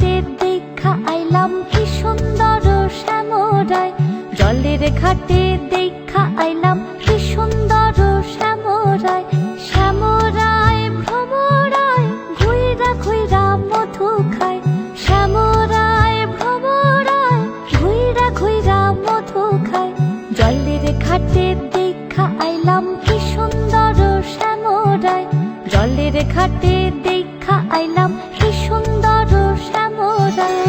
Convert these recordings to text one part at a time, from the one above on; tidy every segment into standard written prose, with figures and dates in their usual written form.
ঘাটে দেখা আইলাম কি সুন্দর শ্যামরায়, জলের ঘাটে দেখা আইলাম কি সুন্দর শ্যামরায়। শ্যামরায় ভ্রমরায় ঘুইরা ঘুইরা মধু খায়, শ্যামরায় ভ্রমরায় ঘুইরা ঘুইরা মধু খায়। জলের ঘাটে দেখা আইলাম কি সুন্দর শ্যামরায়, জলের ঘাটে দেখা আইলাম কি সুন্দর শ্যামরায়।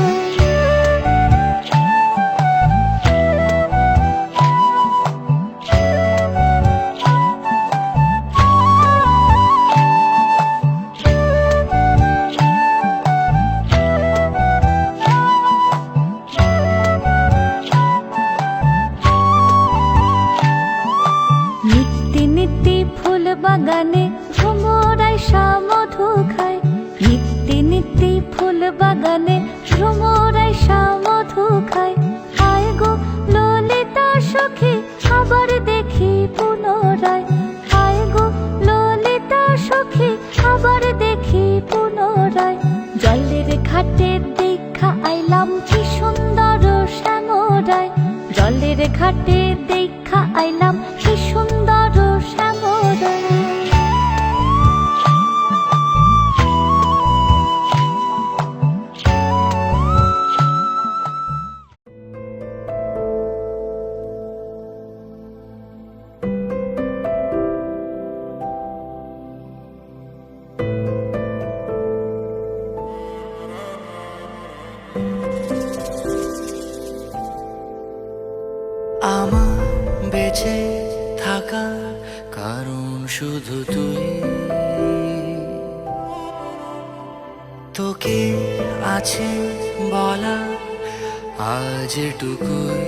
নিত্যি নিত্যি ফুল বাগানে ভ্রমরায় মধু খায়, নিত্যি নিত্যি ফুল বাগানে ভ্রমরায় মধু খায়। হায় গো ললিতা সখী আবার দেখি পুনরায়, হায় গো ললিতা সখী আবার দেখি পুনরায়। জলের ঘাটে দেখা আইলাম কি সুন্দর শ্যামরায়, জলের ঘাটে দেখা আইলাম কি সুন্দর শ্যামরায়। আমার বেঁচে থাকার কারণ শুধু তুই, তোকে আছে বলা আজ এটুকুই।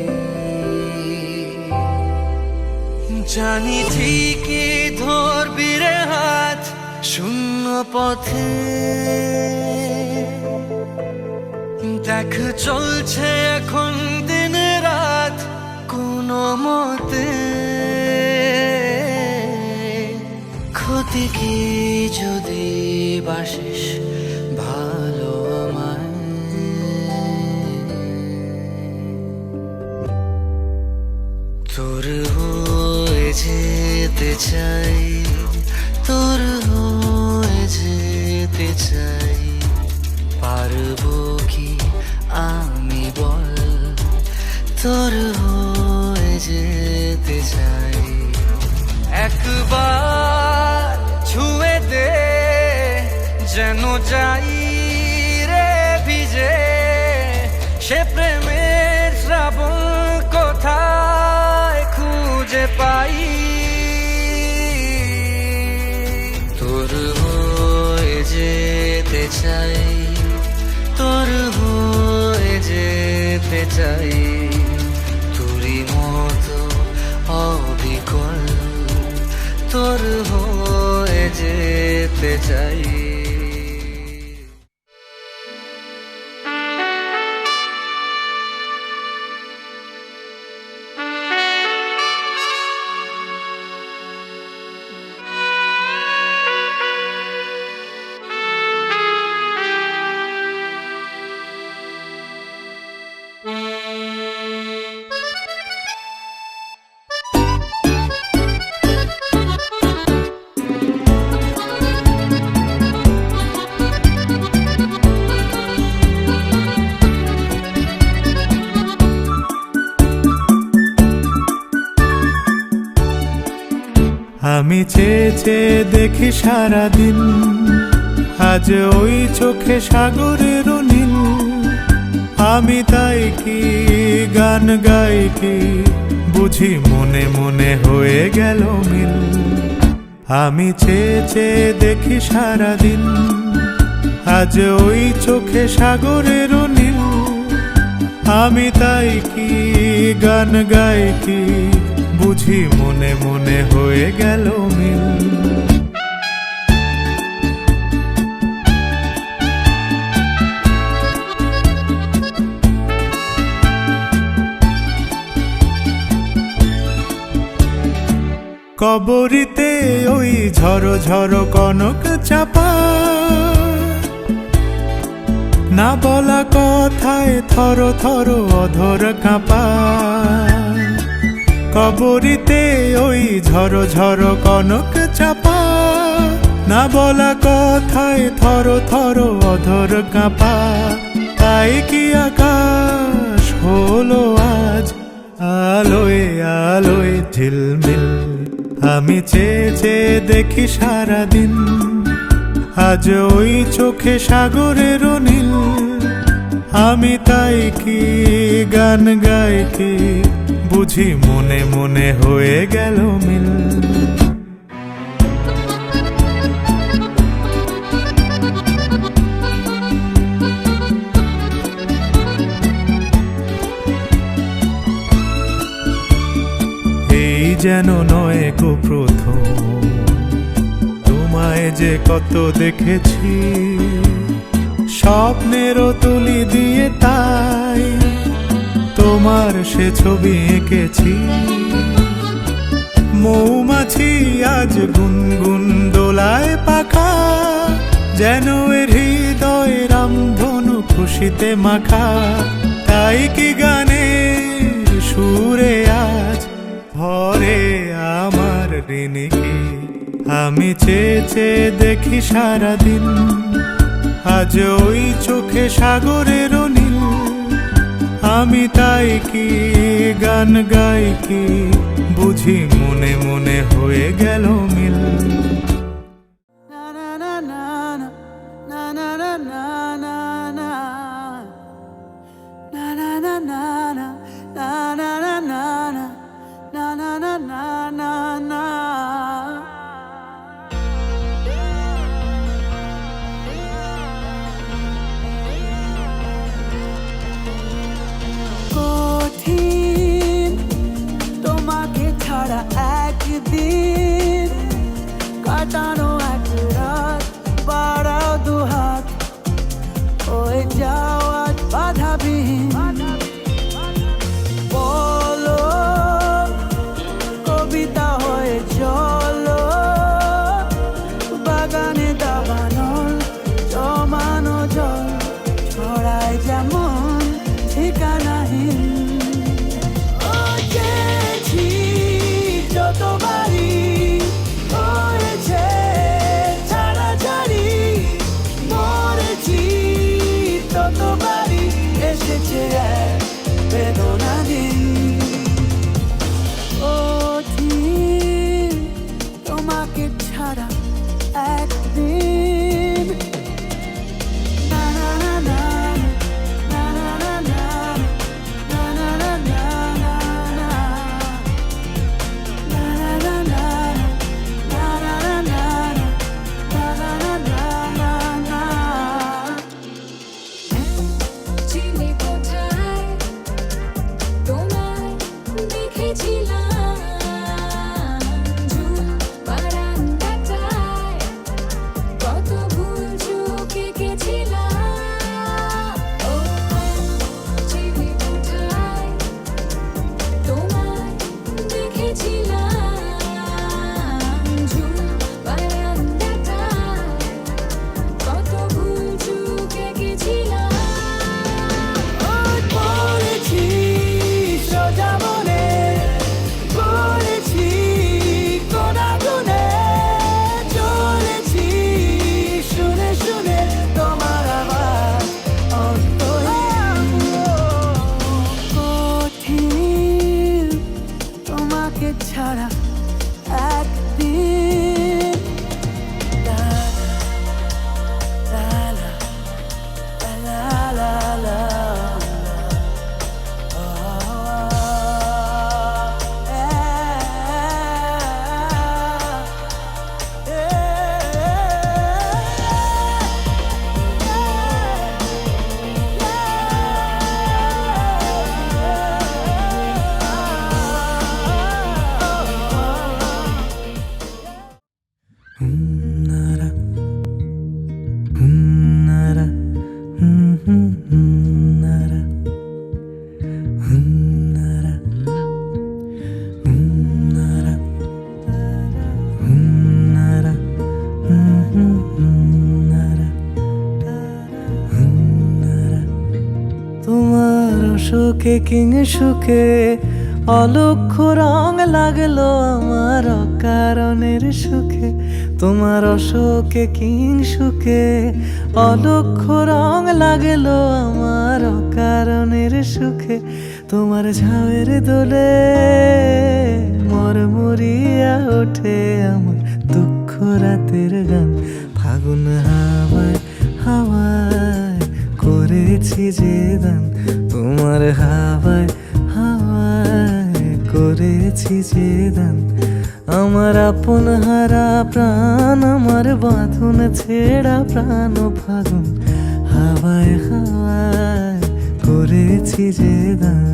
জানি ঠিকই ধরবি রে হাত শূন্য পথে, দেখ চলছে এখন দিন রাত কোনো মতে। ক্ষতি কি যদি বাসিস ভালো আমায়, তোর হয়ে যেতে চাই, তোর হয়ে যেতে চাই। পারবো কি আমি বল, তোর হয়ে যেতে চাই। একবার ছুঁয়ে দে যেন যাই রে ভিজে, সে প্রেমের শ্রাবণ কোথায় খুঁজে পাই। তোর হয়ে যেতে চাই, তোর হয়ে যেতে চাই। তোরই মতো অবিকল তোর হয়ে যেতে চাই। আমি চেয়ে চেয়ে দেখি সারাদিন, আজ ওই চোখে সাগরের নীল। আমি তাই কি গান গাই কি বুঝি মনে মনে হয়ে গেল মিল। আমি চেয়ে চেয়ে দেখি সারাদিন, আজ ওই চোখে সাগরের নীল। আমি তাই কি গান গাই কি বুঝি মনে মনে হয়ে গেল মিল। কবরিতে ওই ঝড়ো ঝড়ো কনক চাপা, না বলা কথায় থর থর অধর কাঁপায়, কবরিতে ওই ঝড় ঝড় কনক চাপা। না বলা কথায় থর থর অধর কাঁপা, তাই কি আকাশ হলো আজ আলোয় আলোয় ঝিলমিল। আমি চেয়ে চেয়ে দেখি সারাদিন, আজ ওই চোখে সাগরের নীল। আমি তাই কি গান গাই কি, বুঝি মনে মনে হয়ে গেল মিল। এই যেন নয় গো প্রথম, তোমায় যে কত দেখেছি স্বপ্নেরও তুলি দিয়ে, তাই তোমার সে ছবি এঁকেছি। মৌমাছি আজ গুনগুন দোলায় পাখা, যেন এর হৃদয় রামধনু খুশিতে মাখা। তাই কি গানের সুরে আজ ভরে আমার ঋণীকে। আমি চেয়ে চেয়ে দেখি সারাদিন, আজ ওই চোখে সাগরের নীল। আমি তাই কি গান গাই কি, বুঝি মনে মনে হয়ে গেল মিল। কঠিন তোমাকে ছাড়া একদিন কাটানো, এক রাত বাড়াও দুহাত, ওই যাওয়া বাধাবিহীন। বলো কবিতা হয়ে চলো, বাগানে দাবানো জমানো জল ছড়ায় যেমন ঠিকানাহীন। ও চেয়েছি যতবারই হয়েছে ছাড়াছাড়ি, মরেছি ততবারই এসেছে এক বেদনা দিন। ও ঠিক তোমাকে ছাড়া একদিন। না না না না না না না না না না না না না না না না। চিনি কোথায় তোমায় দেখেছিলাম, ঝুল বারান্দাটায় অশোকে কিং সুখে অলক্ষ্য রং লাগলো আমার অকারণের সুখে। তোমার অশোকে কিং সুখে অলক্ষ্য রং লাগলো আমার অকারণের সুখে। তোমার ঝাউয়ের দোলে মরমরিয়া ওঠে আমার দুঃখ রাতের গান। ফাগুন হাওয়ায় হাওয়ায় করেছি যে দান, তোমার হাওয়ায় হাওয়ায় করেছি যে দান। আমার আপন হারা প্রাণ, আমার বাঁধন ছেঁড়া প্রাণ ফাগুন হাওয়ায় হাওয়ায় করেছি যে দান।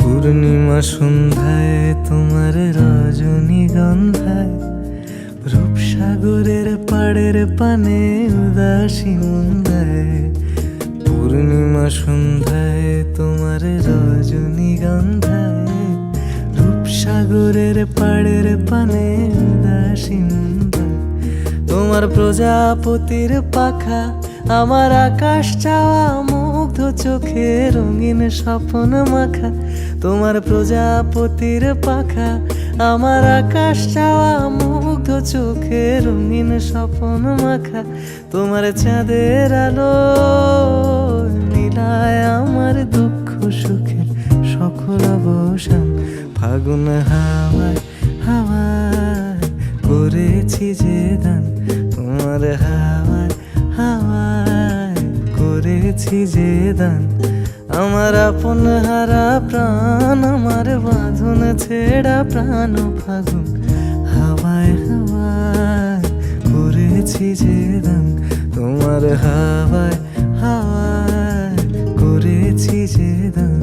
পূর্ণিমা সন্ধ্যায় তোমার রজনীগন্ধায় রূপসাগরের পাড়ের পানে উদাসী মন্দায়। পূর্ণিমা সন্ধ্যায় তোমার রজনীগন্ধায় রূপসাগরের পাড়ের পানে উদাসী মন্দায়। তোমার প্রজাপতির পাখা আমার আকাশ চাওয়া মুগ্ধ চোখে রঙিন স্বপ্ন মাখা। তোমার প্রজাপতির পাখা আমার আকাশ চাওয়া মুগ্ধ চোখে রঙিন স্বপ্ন মাখা। তোমার চাঁদের আলো মিলায় আমার দুঃখ সুখের সকল অবসান। ফাগুন হাওয়ায় হাওয়ায় করেছি যে দান, তোমার হাওয়ায় হাওয়ায় করেছি যে দান। আমার আপন হারা প্রাণ, আমার বাঁধন ছেঁড়া প্রাণ ফাগুন হাওয়ায় হাওয়ায় করেছি যে দান, তোমার হাওয়ায় হাওয়ায় করেছি যে দান।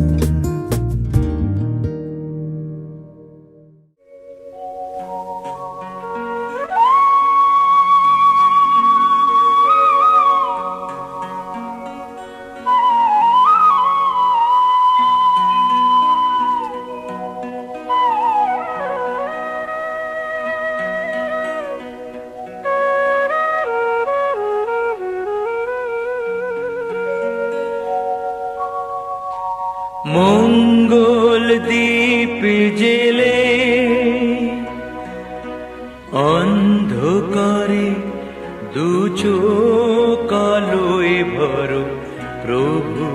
মঙ্গল দ্বীপ জেলে অন্ধকারে দু চোখ আলোয় ভরো প্রভু।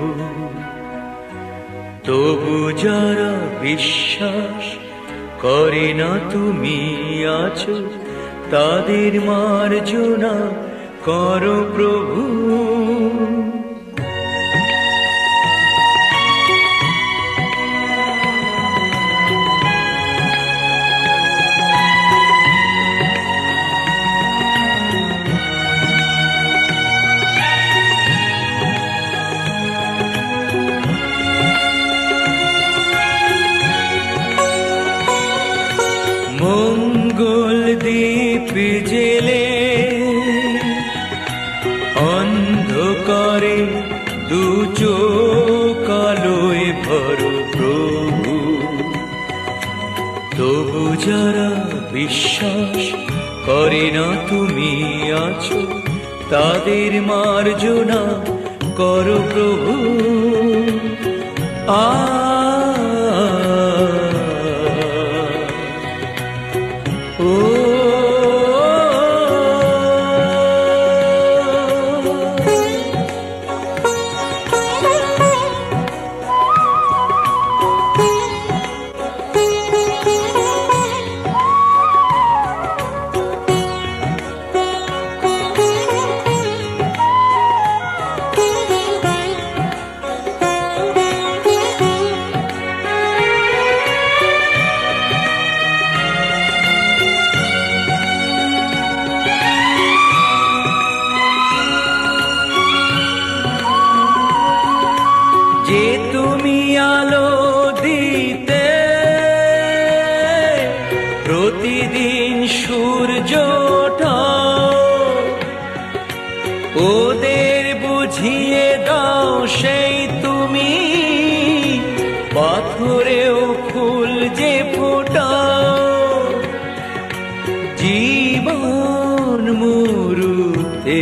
তবু যারা বিশ্বাস করে না তুমি আছো, তাদের মার্জনা করো প্রভু। মঙ্গল দ্বীপ জেলে অন্ধকারে দু চোখ আলোয় ভরো প্রভু। তবু যারা বিশ্বাস করে না তুমি আছো, তাদের মার্জনা করো প্রভু। পাথরেও ফুল যে ফোটাও জীবন মুরুতে